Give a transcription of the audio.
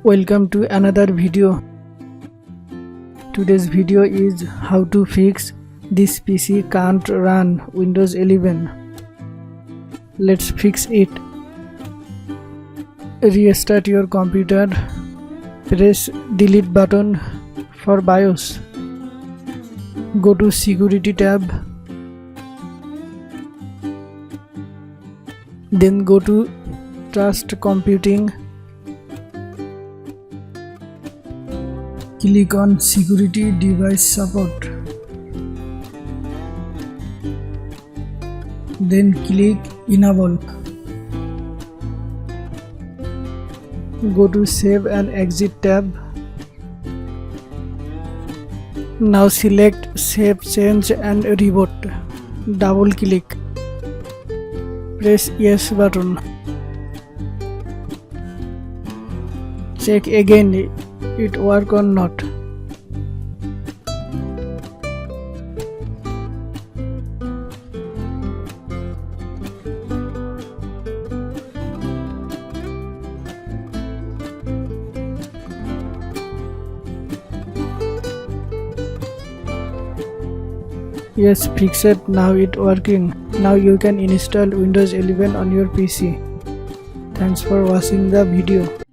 Welcome to another video. Today's video is how to fix this PC can't run Windows 11. Let's fix it. Restart your computer. Press delete button for BIOS. Go to security tab. Then go to trust computing. Click on security device support. Then click enable. Go to save and exit tab. Now select save change and reboot. Double click. Press yes button. Check again it work or not. Yes, fix it. Now it working. Now you can install Windows 11 on your PC. Thanks for watching the video.